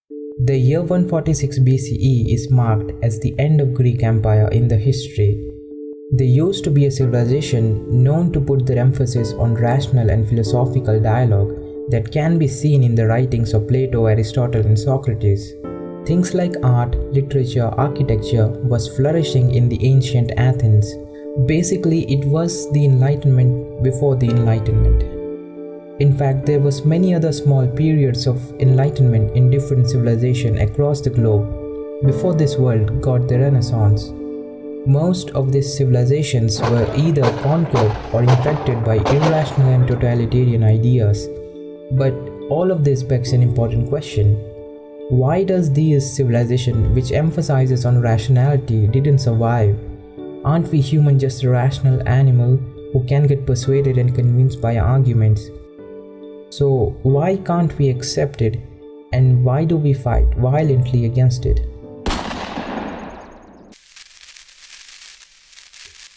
The year 146 BCE is marked as the end of Greek Empire in the history. There used to be a civilization known to put their emphasis on rational and philosophical dialogue that can be seen in the writings of Plato, Aristotle, and Socrates. Things like art, literature, architecture was flourishing in the ancient Athens. Basically, it was the Enlightenment before the Enlightenment. In fact, there was many other small periods of enlightenment in different civilizations across the globe before this world got the Renaissance. Most of these civilizations were either conquered or infected by irrational and totalitarian ideas. But all of this begs an important question. Why does these civilization which emphasizes on rationality didn't survive? Aren't we human just a rational animal who can get persuaded and convinced by arguments? So why can't we accept it, and why do we fight violently against it?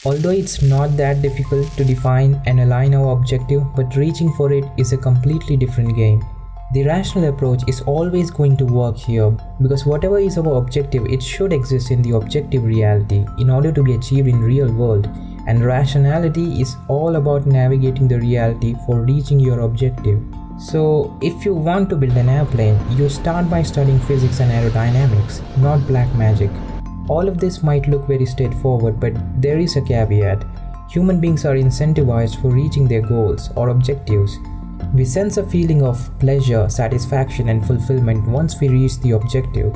Although it's not that difficult to define and align our objective, but reaching for it is a completely different game. The rational approach is always going to work here because whatever is our objective, it should exist in the objective reality in order to be achieved in real world, and rationality is all about navigating the reality for reaching your objective. So if you want to build an airplane, you start by studying physics and aerodynamics, not black magic. All of this might look very straightforward, but there is a caveat. Human beings are incentivized for reaching their goals or objectives. We sense a feeling of pleasure, satisfaction, and fulfillment once we reach the objective.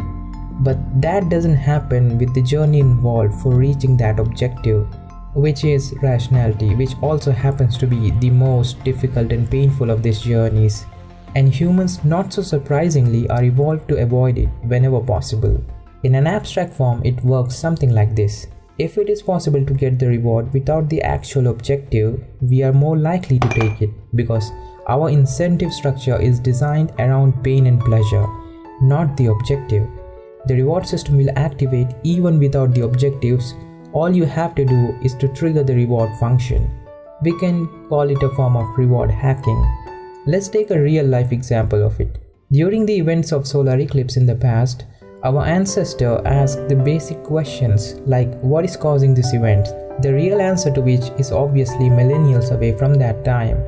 But that doesn't happen with the journey involved for reaching that objective, which is rationality, which also happens to be the most difficult and painful of these journeys. And humans, not so surprisingly, are evolved to avoid it whenever possible. In an abstract form, it works something like this. If it is possible to get the reward without the actual objective, we are more likely to take it because our incentive structure is designed around pain and pleasure, not the objective. The reward system will activate even without the objectives. All you have to do is to trigger the reward function. We can call it a form of reward hacking. Let's take a real life example of it. During the events of solar eclipse in the past, our ancestor asked the basic questions like what is causing this event, the real answer to which is obviously millennials away from that time.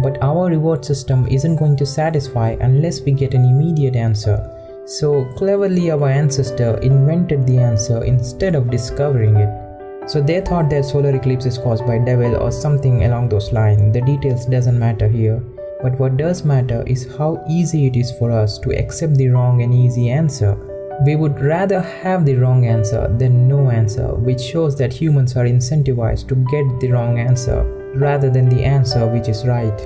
But our reward system isn't going to satisfy unless we get an immediate answer. So cleverly our ancestor invented the answer instead of discovering it. So they thought that solar eclipse is caused by devil or something along those lines. The details doesn't matter here. But what does matter is how easy it is for us to accept the wrong and easy answer. We would rather have the wrong answer than no answer, which shows that humans are incentivized to get the wrong answer rather than the answer which is right.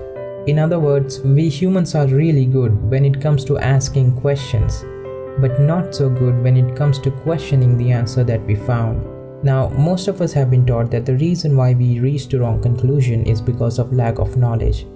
In other words, we humans are really good when it comes to asking questions, but not so good when it comes to questioning the answer that we found. Now, most of us have been taught that the reason why we reach the wrong conclusion is because of lack of knowledge,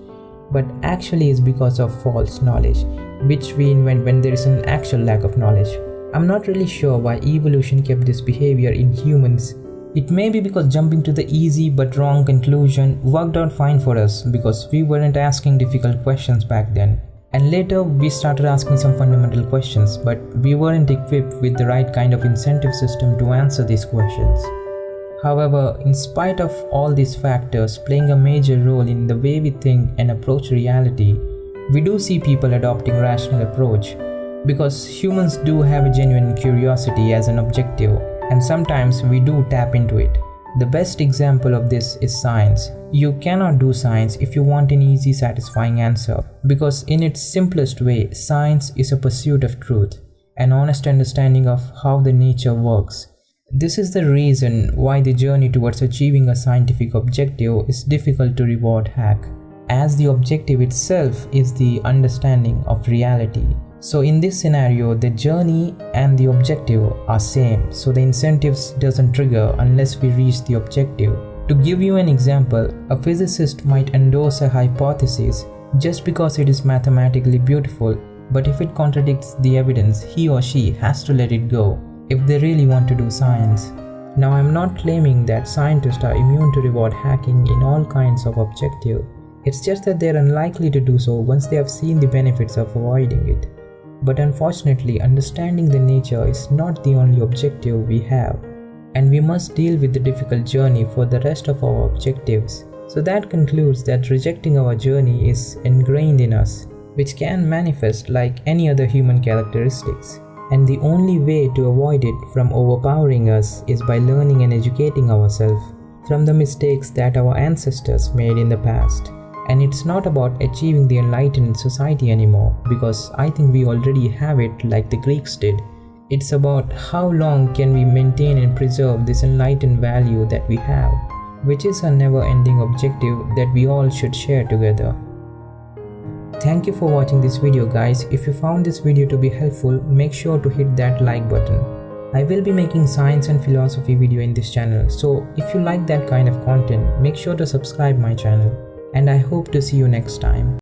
but actually is because of false knowledge, which we invent when there is an actual lack of knowledge. I'm not really sure why evolution kept this behavior in humans. It may be because jumping to the easy but wrong conclusion worked out fine for us because we weren't asking difficult questions back then. And later we started asking some fundamental questions, but we weren't equipped with the right kind of incentive system to answer these questions. However, in spite of all these factors playing a major role in the way we think and approach reality, we do see people adopting rational approach. Because humans do have a genuine curiosity as an objective, and sometimes we do tap into it. The best example of this is science. You cannot do science if you want an easy, satisfying answer, because in its simplest way, science is a pursuit of truth, an honest understanding of how the nature works. This is the reason why the journey towards achieving a scientific objective is difficult to reward hack, as the objective itself is the understanding of reality. So in this scenario, the journey and the objective are same, so the incentives doesn't trigger unless we reach the objective. To give you an example, a physicist might endorse a hypothesis just because it is mathematically beautiful, but if it contradicts the evidence, he or she has to let it go if they really want to do science. Now, I'm not claiming that scientists are immune to reward hacking in all kinds of objectives. It's just that they're unlikely to do so once they have seen the benefits of avoiding it. But unfortunately, understanding the nature is not the only objective we have, and we must deal with the difficult journey for the rest of our objectives. So that concludes that rejecting our journey is ingrained in us, which can manifest like any other human characteristics. And the only way to avoid it from overpowering us is by learning and educating ourselves from the mistakes that our ancestors made in the past. And it's not about achieving the enlightened society anymore, because I think we already have it like the Greeks did. It's about how long can we maintain and preserve this enlightened value that we have, which is a never-ending objective that we all should share together. Thank you for watching this video, guys. If you found this video to be helpful, make sure to hit that like button. I will be making science and philosophy video in this channel, so if you like that kind of content, make sure to subscribe my channel. And I hope to see you next time.